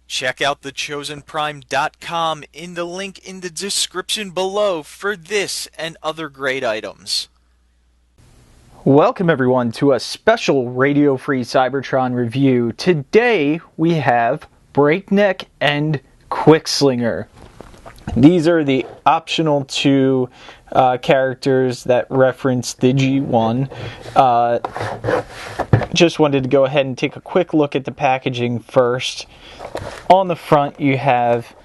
Check out thechosenprime.com in the link in the description below for this and other great items. Welcome everyone to a special radio-free Cybertron review. Today we have Breakneck and Quickslinger. These are the optional two characters that reference the G1. Just wanted to go ahead and take a quick look at the packaging first. On the front you have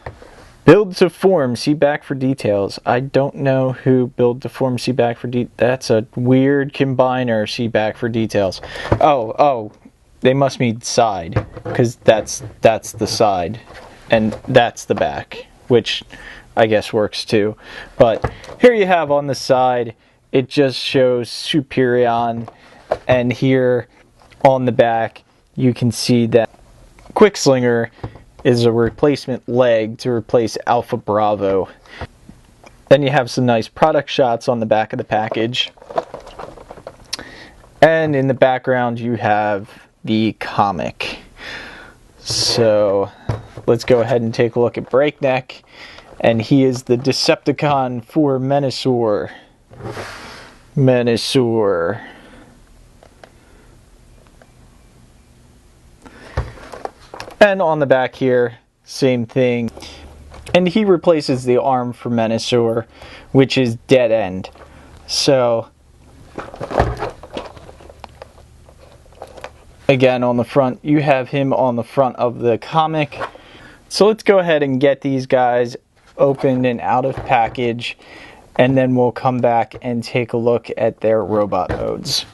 Build to Form, see back for details. I don't know who Build to Form, see back for details. That's a weird combiner, see back for details. Oh, they must mean side, because that's the side, and that's the back, which I guess works too. But here you have on the side, it just shows Superion, and here on the back you can see that Quickslinger is a replacement leg to replace Alpha Bravo. Then you have some nice product shots on the back of the package. And in the background you have the comic. So let's go ahead and take a look at Breakneck. And he is the Decepticon for Menasor. And on the back here, same thing. And he replaces the arm for Menasor, which is Dead End. So, again, on the front, you have him on the front of the comic. So let's go ahead and get these guys opened and out of package, and then we'll come back and take a look at their robot modes.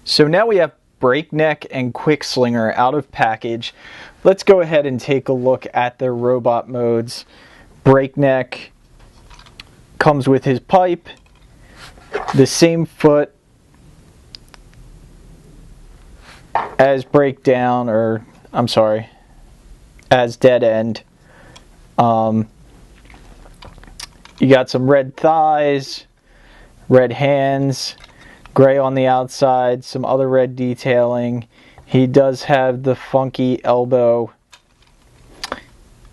So now we have Breakneck and Quickslinger out of package. Let's go ahead and take a look at their robot modes. Breakneck comes with his pipe, the same foot as Breakdown, or I'm sorry, as Dead End. You got some red thighs, red hands, gray on the outside, some other red detailing. He does have the funky elbow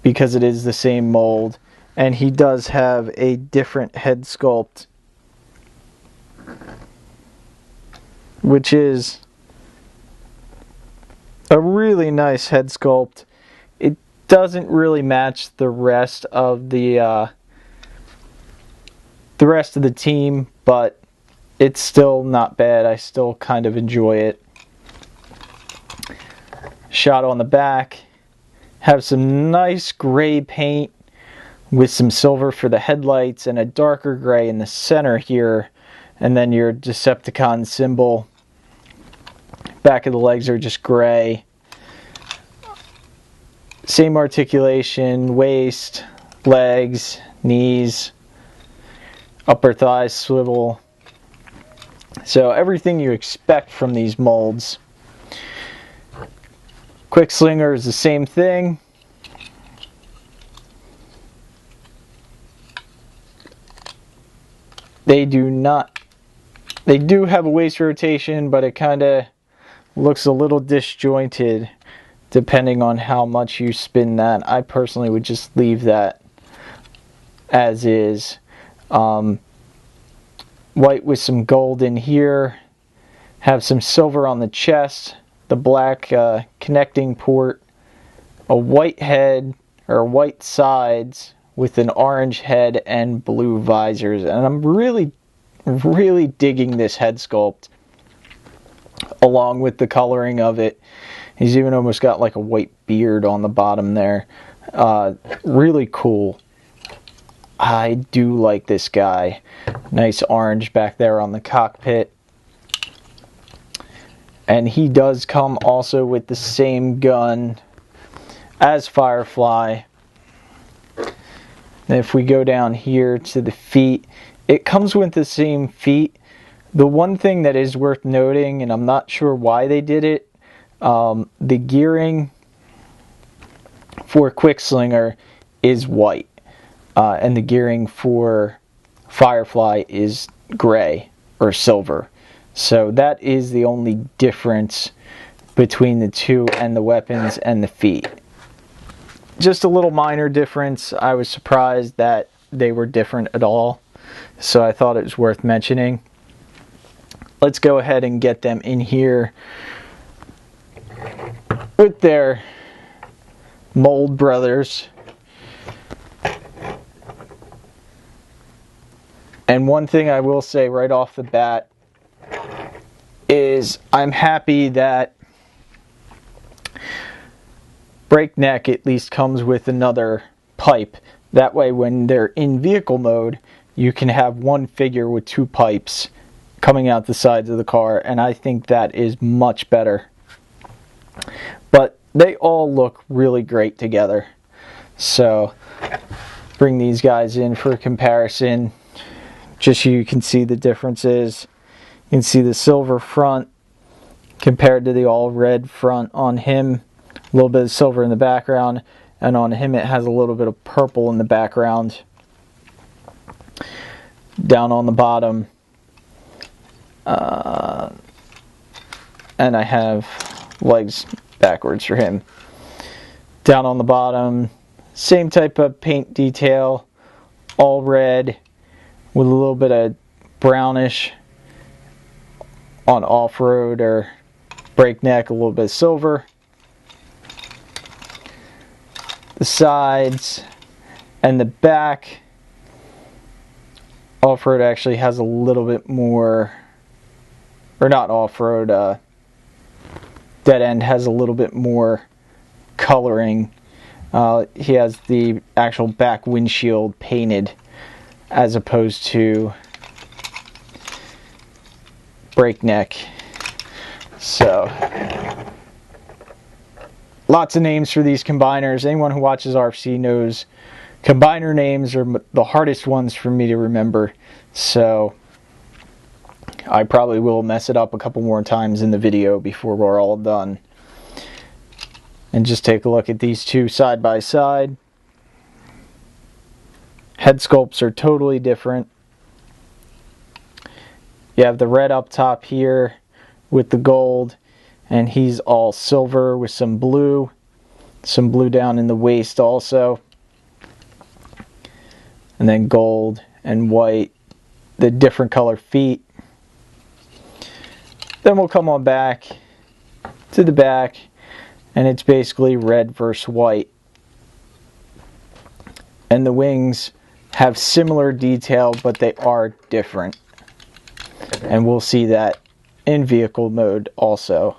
because it is the same mold, and he does have a different head sculpt, which is a really nice head sculpt. It doesn't really match the rest of the rest of the team, but it's still not bad. I still kind of enjoy it. Shot on the back. Have some nice gray paint with some silver for the headlights and a darker gray in the center here. And then your Decepticon symbol. Back of the legs are just gray. Same articulation, waist, legs, knees, upper thighs swivel. So everything you expect from these molds. Quickslinger is the same thing. They do have a waist rotation, but it kind of looks a little disjointed depending on how much you spin that. I personally would just leave that as is. White with some gold in here. Have some silver on the chest. The black connecting port. A white head, or white sides, with an orange head and blue visors. And I'm really digging this head sculpt, along with the coloring of it. He's even almost got like a white beard on the bottom there. Really cool. I do like this guy. Nice orange back there on the cockpit. And he does come also with the same gun as Firefly. And if we go down here to the feet, it comes with the same feet. The one thing that is worth noting, and I'm not sure why they did it, the gearing for Quickslinger is white. And the gearing for Firefly is gray or silver. So that is the only difference between the two, and the weapons and the feet. just a little minor difference. I was surprised that they were different at all, so I thought it was worth mentioning. Let's go ahead and get them in here with their mold brothers. And one thing I will say right off the bat is I'm happy that Breakneck at least comes with another pipe. That way when they're in vehicle mode, you can have one figure with two pipes coming out the sides of the car, and I think that is much better. But they all look really great together. So bring these guys in for comparison, just so you can see the differences. You can see the silver front compared to the all red front on him. A little bit of silver in the background, and on him it has a little bit of purple in the background. Down on the bottom, and I have legs backwards for him. Down on the bottom, same type of paint detail, all red with a little bit of brownish on off-road or Breakneck, a little bit of silver. The sides and the back, off-road actually has a little bit more, or not off-road, dead end has a little bit more coloring. He has the actual back windshield painted as opposed to Breakneck. So lots of names for these combiners. Anyone who watches RFC knows combiner names are the hardest ones for me to remember. So I probably will mess it up a couple more times in the video before we're all done. And just take a look at these two side by side. Head sculpts are totally different. You have the red up top here with the gold, and he's all silver with some blue down in the waist also, and then gold and white, the different color feet. Then we'll come on back to the back, and it's basically red versus white, and the wings have similar detail, but they are different, and we'll see that in vehicle mode also.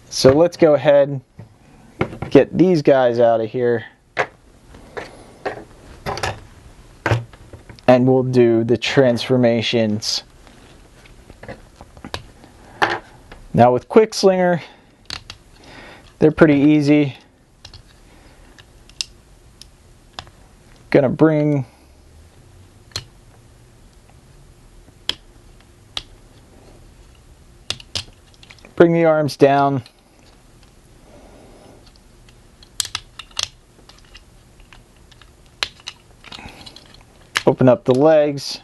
So let's go ahead, get these guys out of here, and we'll do the transformations. Now with Quickslinger, they're pretty easy. Gonna bring the arms down. Open up the legs.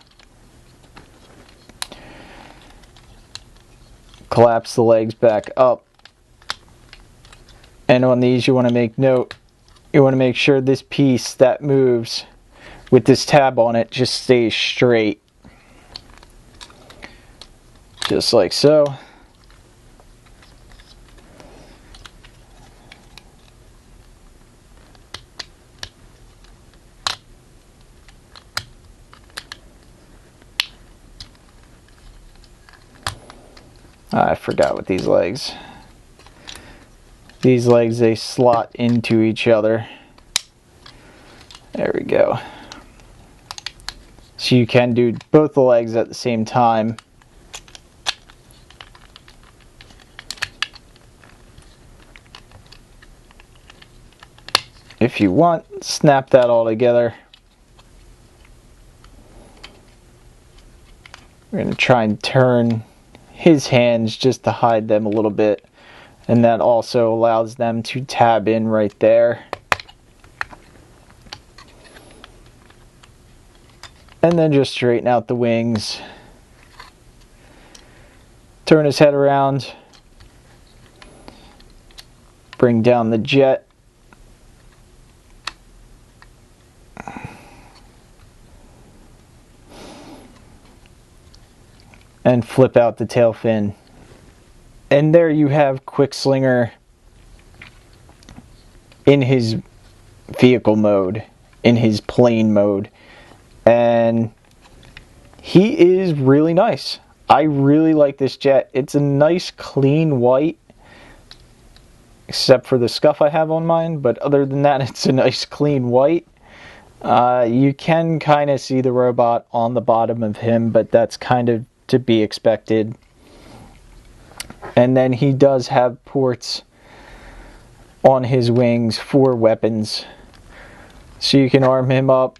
Collapse the legs back up. And on these you want to make note, you want to make sure this piece that moves with this tab on it just stays straight. Just like so. I forgot what these legs. These legs, they slot into each other. There we go. So you can do both the legs at the same time. If you want, snap that all together. We're going to try and turn his hands just to hide them a little bit, and that also allows them to tab in right there. And then just straighten out the wings, turn his head around, bring down the jet. And flip out the tail fin. And there you have Quickslinger in his vehicle mode, in his plane mode. And he is really nice. I really like this jet. It's a nice clean white, except for the scuff I have on mine, but other than that, it's a nice clean white. You can kind of see the robot on the bottom of him, but that's kind of to be expected. And then he does have ports on his wings for weapons, so you can arm him up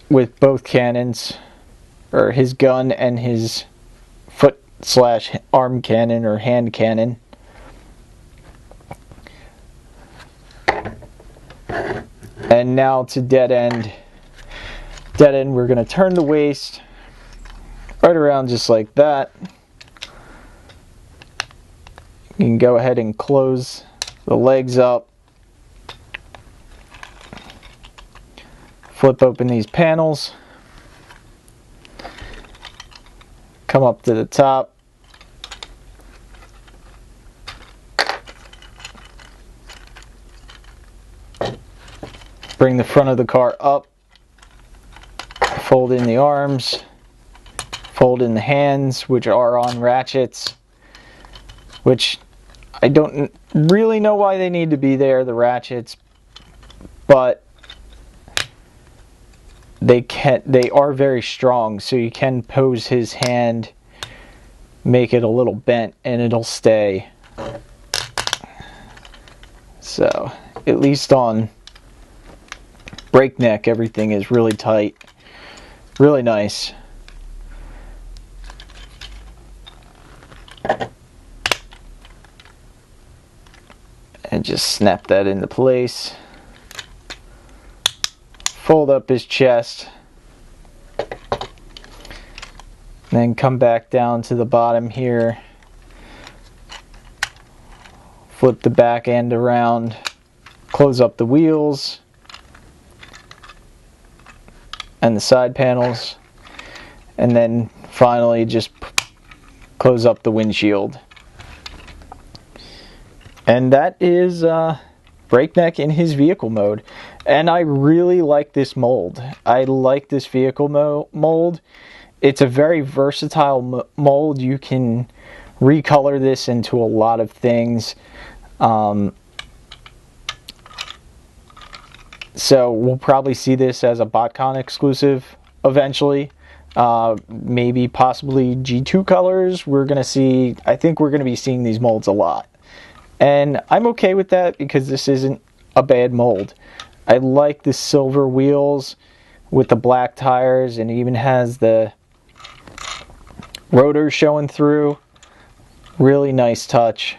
with both cannons, or his gun and his foot/arm cannon or hand cannon. And now to dead end. Dead end, we're going to turn the waist right around just like that. You can go ahead and close the legs up. Flip open these panels. Come up to the top. Bring the front of the car up. Fold in the arms. Fold in the hands, which are on ratchets. Which I don't really know why they need to be there, the ratchets. But they are very strong, so you can pose his hand, make it a little bent, and it'll stay. So, at least on breakneck, everything is really tight. Really nice. And just snap that into place. Fold up his chest. Then come back down to the bottom here. Flip the back end around. Close up the wheels. And the side panels. And then finally just close up the windshield. And that is breakneck in his vehicle mode. And I really like this mold. I like this vehicle mold. It's a very versatile mold. You can recolor this into a lot of things. So we'll probably see this as a BotCon exclusive eventually. Maybe possibly G2 colors. I think we're going to be seeing these molds a lot. And I'm okay with that because this isn't a bad mold. I like the silver wheels with the black tires, and it even has the rotors showing through. Really nice touch.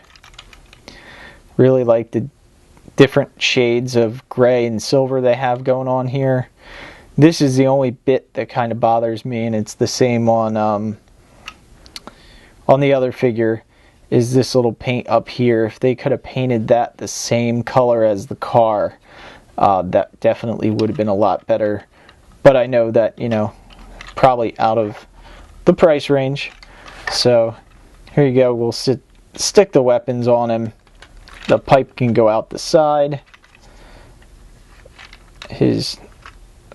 Really like the different shades of gray and silver they have going on here. This is the only bit that kind of bothers me, and it's the same on the other figure, is this little paint up here. If they could have painted that the same color as the car, that definitely would have been a lot better. But I know that, probably out of the price range. So here you go. We'll stick the weapons on him. The pipe can go out the side. His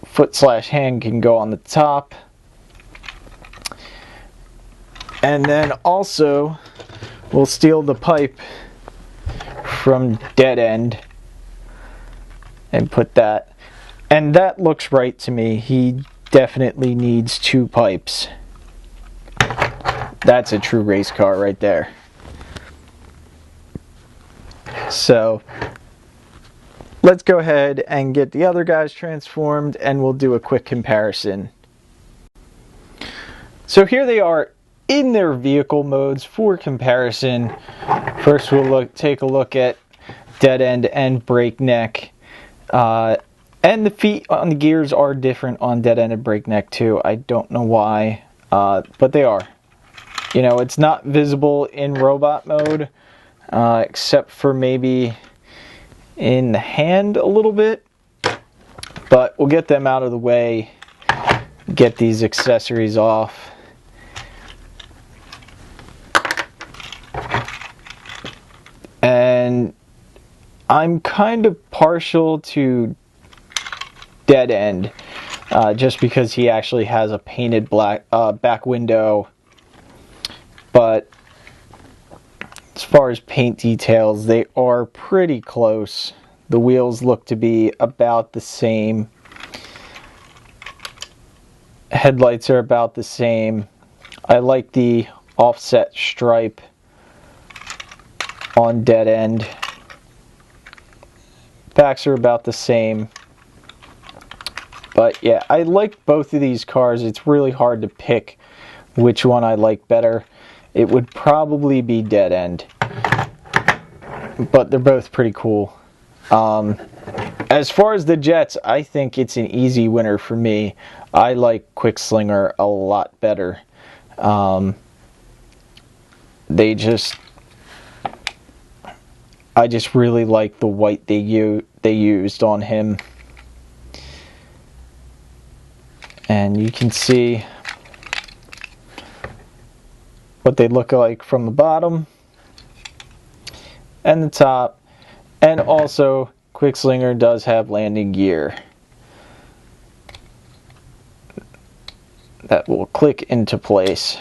foot/hand can go on the top. And then also we'll steal the pipe from dead end and put that. And that looks right to me. He definitely needs 2 pipes. That's a true race car right there. So let's go ahead and get the other guys transformed, and we'll do a quick comparison. So here they are in their vehicle modes for comparison. First we'll take a look at dead end and breakneck. And the feet on the gears are different on dead end and breakneck too. I don't know why, but they are. It's not visible in robot mode, except for maybe in the hand a little bit. But we'll get them out of the way, get these accessories off. And I'm kind of partial to Dead End, just because he actually has a painted black back window. But as far as paint details, they are pretty close. The wheels look to be about the same. Headlights are about the same. I like the offset stripe on Dead End. Backs are about the same. But yeah, I like both of these cars. It's really hard to pick which one I like better. It would probably be Dead End. But they're both pretty cool. As far as the Jets, I think it's an easy winner for me. I like Quickslinger a lot better. I just really like the white they used on him. And you can see what they look like from the bottom and the top. And also, Quickslinger does have landing gear that will click into place.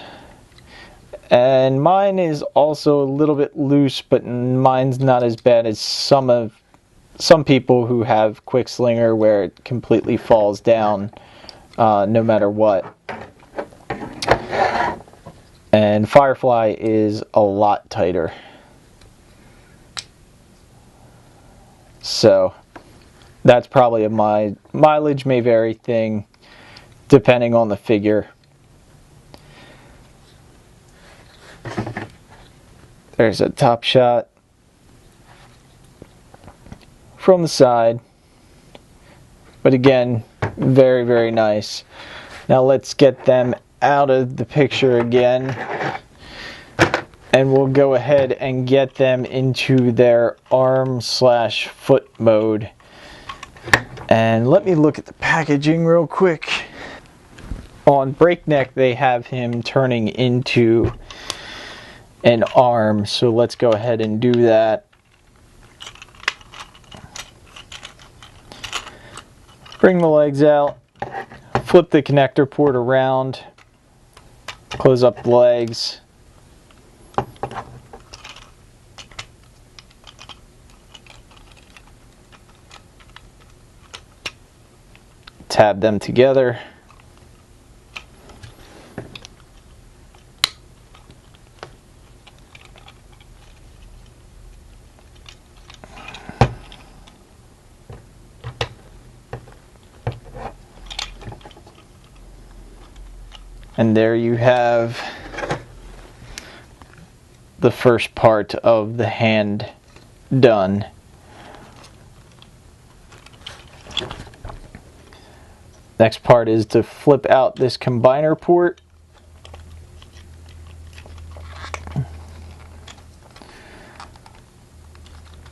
And mine is also a little bit loose, but mine's not as bad as some people who have Quickslinger where it completely falls down no matter what. And Firefly is a lot tighter. So that's probably a mileage may vary thing depending on the figure. There's a top shot from the side. But again, very, very nice. Now let's get them out of the picture again. And we'll go ahead and get them into their arm/foot mode. And let me look at the packaging real quick. On Breakneck, they have him turning into an arm. So let's go ahead and do that. Bring the legs out. Flip the connector port around. Close up the legs. Tab them together. And there you have the first part of the hand done. Next part is to flip out this combiner port.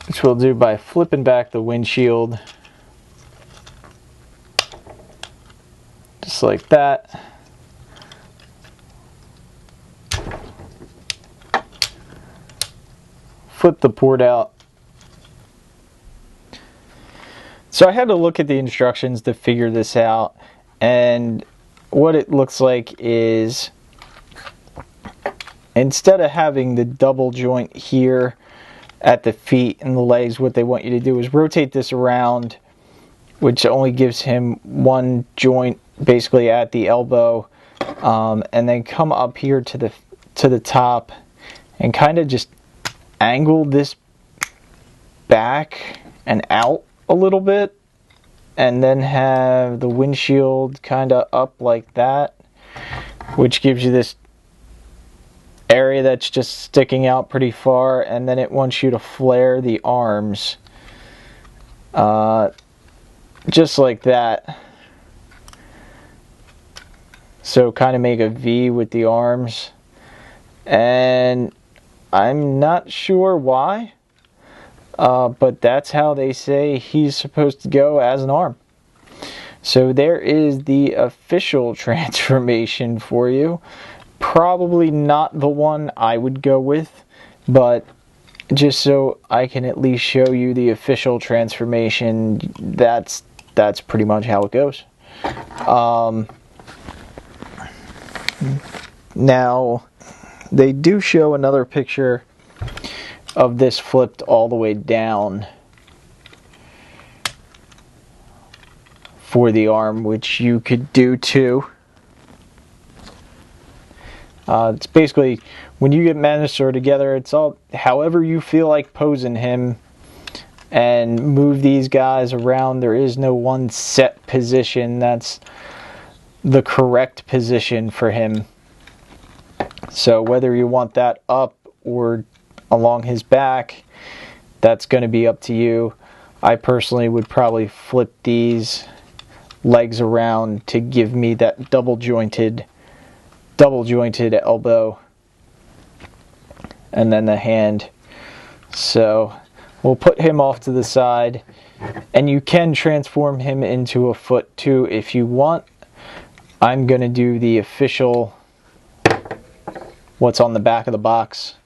Which we'll do by flipping back the windshield. Just like that. Flip the port out. So I had to look at the instructions to figure this out, and what it looks like is instead of having the double joint here at the feet and the legs, what they want you to do is rotate this around, which only gives him one joint basically at the elbow, and then come up here to the top and kind of just angle this back and out a little bit, and then have the windshield kind of up like that, which gives you this area that's just sticking out pretty far, and then it wants you to flare the arms just like that. So kind of make a V with the arms, and I'm not sure why, but that's how they say he's supposed to go as an arm. So there is the official transformation for you. Probably not the one I would go with, but just so I can at least show you the official transformation, that's pretty much how it goes. Now, they do show another picture of this flipped all the way down for the arm, which you could do too. It's basically, when you get Menasor together, it's all however you feel like posing him and move these guys around. There is no one set position that's the correct position for him. So whether you want that up or along his back, that's going to be up to you. I personally would probably flip these legs around to give me that double jointed elbow, and then the hand. So we'll put him off to the side, and you can transform him into a foot too if you want. I'm going to do the official what's on the back of the box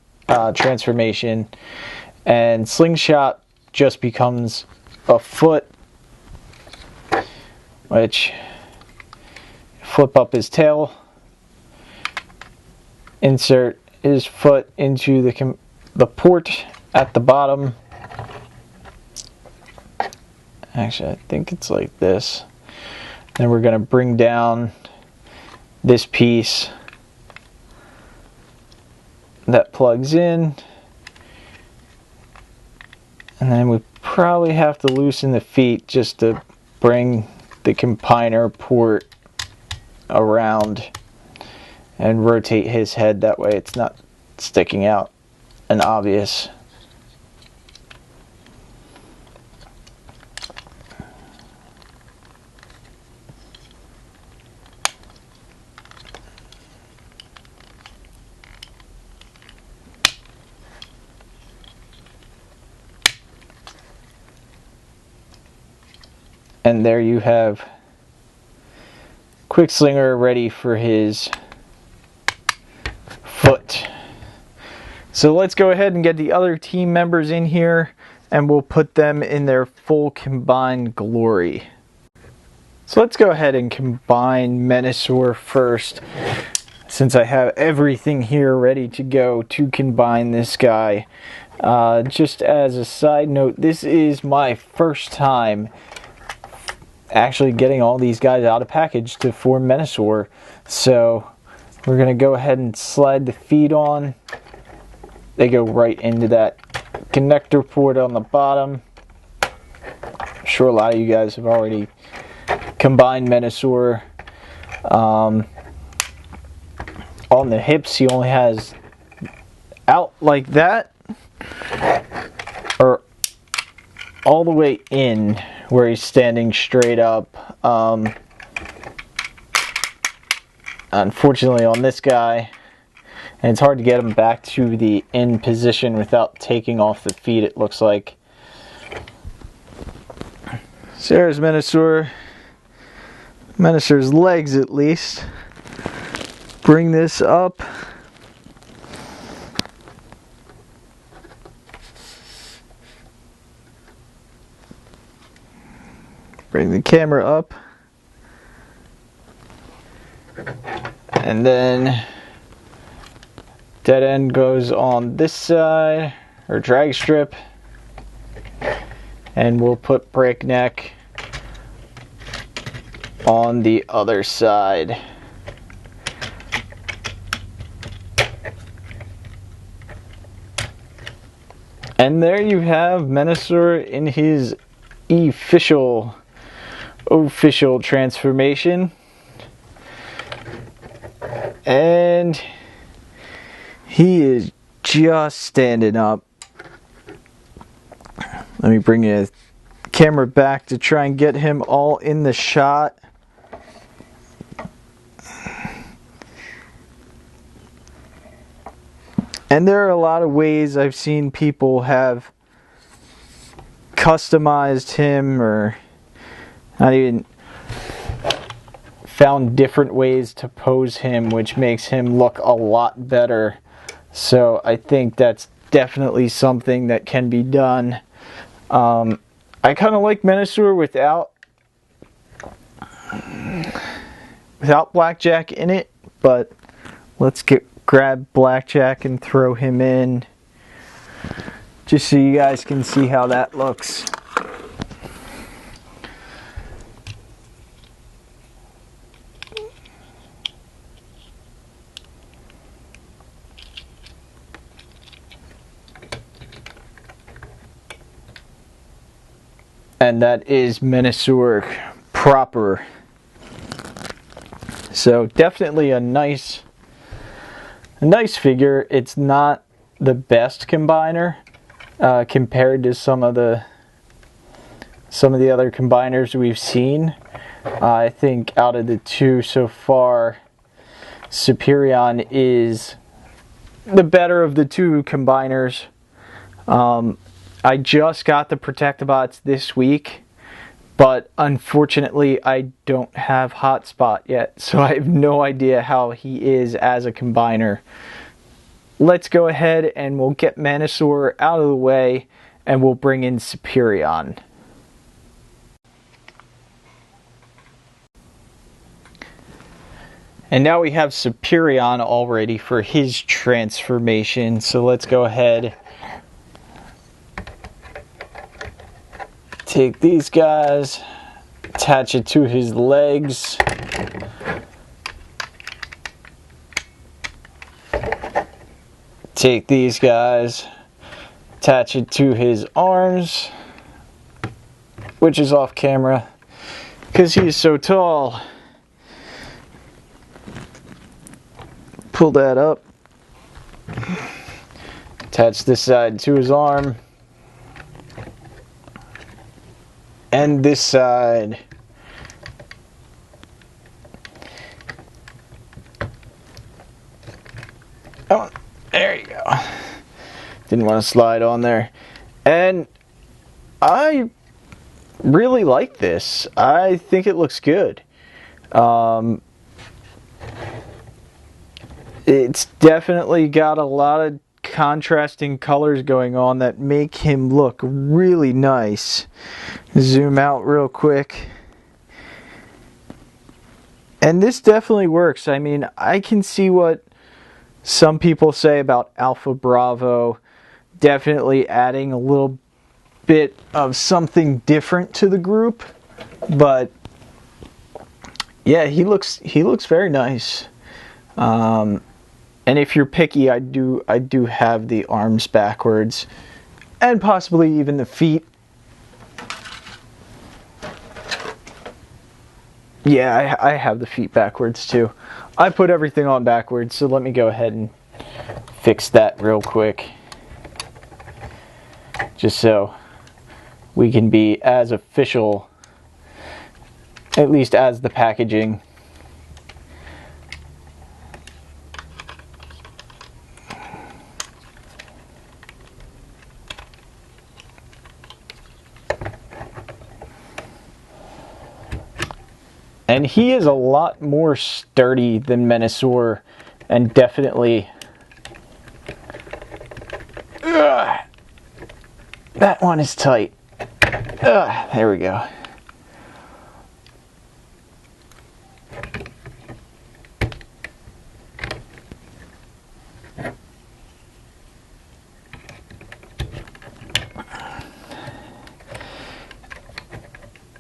transformation, and Slingshot just becomes a foot, which flip up his tail, insert his foot into the port at the bottom. Actually, I think it's like this. Then we're going to bring down this piece that plugs in, and then we probably have to loosen the feet just to bring the combiner port around and rotate his head, that way it's not sticking out and obvious. And there you have Quickslinger ready for his foot. So let's go ahead and get the other team members in here, and we'll put them in their full combined glory. So let's go ahead and combine Menasor first, since I have everything here ready to go to combine this guy. Just as a side note, this is my first time actually getting all these guys out of package to form Menasor. So we're going to go ahead and slide the feet on. They go right into that connector port on the bottom. I'm sure a lot of you guys have already combined Menasor. On the hips, he only has out like that, or all the way in where he's standing straight up. Unfortunately on this guy, and it's hard to get him back to the in position without taking off the feet, it looks like. So there's Menasor. Menasor's legs at least. Bring this up. Bring the camera up. And then dead end goes on this side, or drag strip. And we'll put breakneck on the other side. And there you have Menasor in his official transformation. And he is just standing up. Let me bring the camera back to try and get him all in the shot. And there are a lot of ways I've seen people have customized him, or not even found different ways to pose him, which makes him look a lot better. So I think that's definitely something that can be done. I kind of like Menasor without Blackjack in it, but let's grab Blackjack and throw him in, just so you guys can see how that looks. And that is Menasor proper. So definitely a nice figure. It's not the best combiner compared to some of the other combiners we've seen. I think out of the two so far, Cybertron is the better of the two combiners. I just got the Protectobots this week, but unfortunately I don't have Hotspot yet, so I have no idea how he is as a combiner. Let's go ahead and we'll get Menasor out of the way and we'll bring in Cybertron. And now we have Cybertron all ready for his transformation, so let's go ahead. Take these guys, attach it to his legs. Take these guys, attach it to his arms, which is off camera because he is so tall. Pull that up. Attach this side to his arm. And this side. Oh, there you go. Didn't want to slide on there. And I really like this. I think it looks good. It's definitely got a lot of contrasting colors going on that make him look really nice. Zoom out real quick. And this definitely works. I mean, I can see what some people say about Alpha Bravo. Definitely adding a little bit of something different to the group. But yeah, he looks very nice. And if you're picky, I do have the arms backwards, and possibly even the feet. Yeah, I have the feet backwards too. I put everything on backwards, so let me go ahead and fix that real quick, just so we can be as official, at least as the packaging. And he is a lot more sturdy than Menasor, and definitely that one is tight. There we go.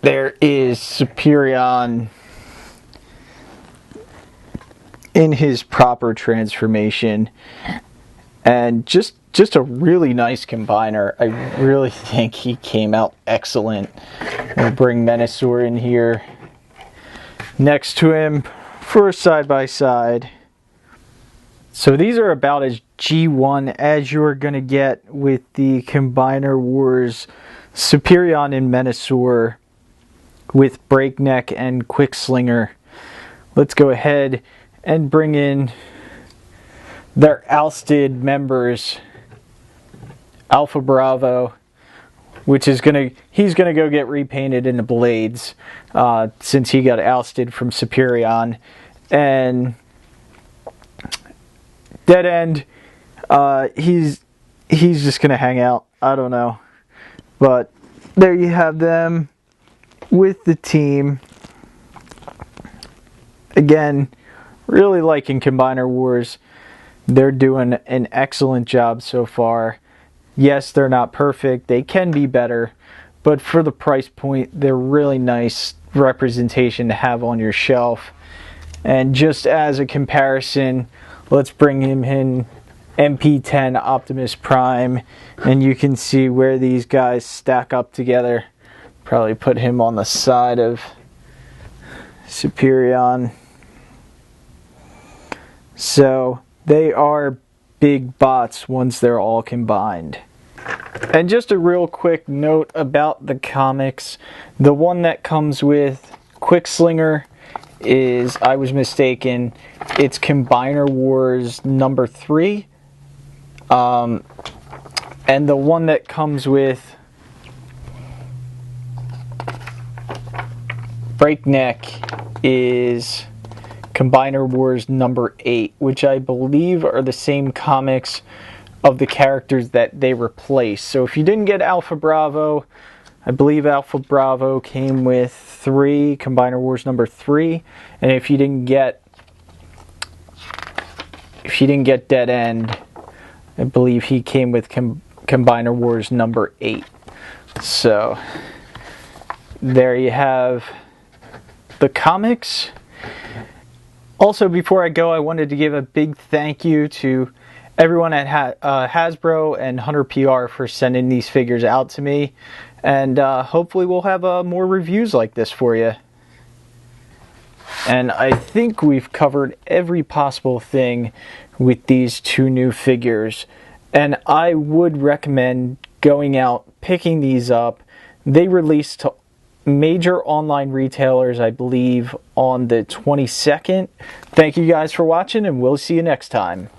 There is Cybertron in his proper transformation, and just a really nice combiner. I really think he came out excellent. We'll bring Menasor in here next to him for a side-by-side. So these are about as G1 as you're going to get with the Combiner Wars Cybertron and Menasor with Breakneck and Quickslinger. Let's go ahead and bring in their ousted members, Alpha Bravo, which is he's gonna go get repainted into Blades, since he got ousted from Superion, and Dead End, he's just gonna hang out. I don't know, but there you have them with the team. Again, really liking Combiner Wars. They're doing an excellent job so far. Yes, they're not perfect. They can be better, but for the price point, they're really nice representation to have on your shelf. And just as a comparison, let's bring him in MP10 Optimus Prime, and you can see where these guys stack up together. Probably put him on the side of Superion. So they are big bots once they're all combined. And just a real quick note about the comics. The one that comes with Quickslinger is, I was mistaken, it's Combiner Wars number 3. And the one that comes with Breakneck is Combiner Wars number 8, which I believe are the same comics of the characters that they replace. So if you didn't get Alpha Bravo, I believe Alpha Bravo came with 3, Combiner Wars number 3, and if you didn't get Dead End, I believe he came with Combiner Wars number 8. So there you have the comics. Also, before I go, I wanted to give a big thank you to everyone at Hasbro and Hunter PR for sending these figures out to me. And hopefully we'll have more reviews like this for you. And I think we've covered every possible thing with these 2 new figures. And I would recommend going out, picking these up. They released to major online retailers, I believe, on the 22nd. Thank you guys for watching, and we'll see you next time.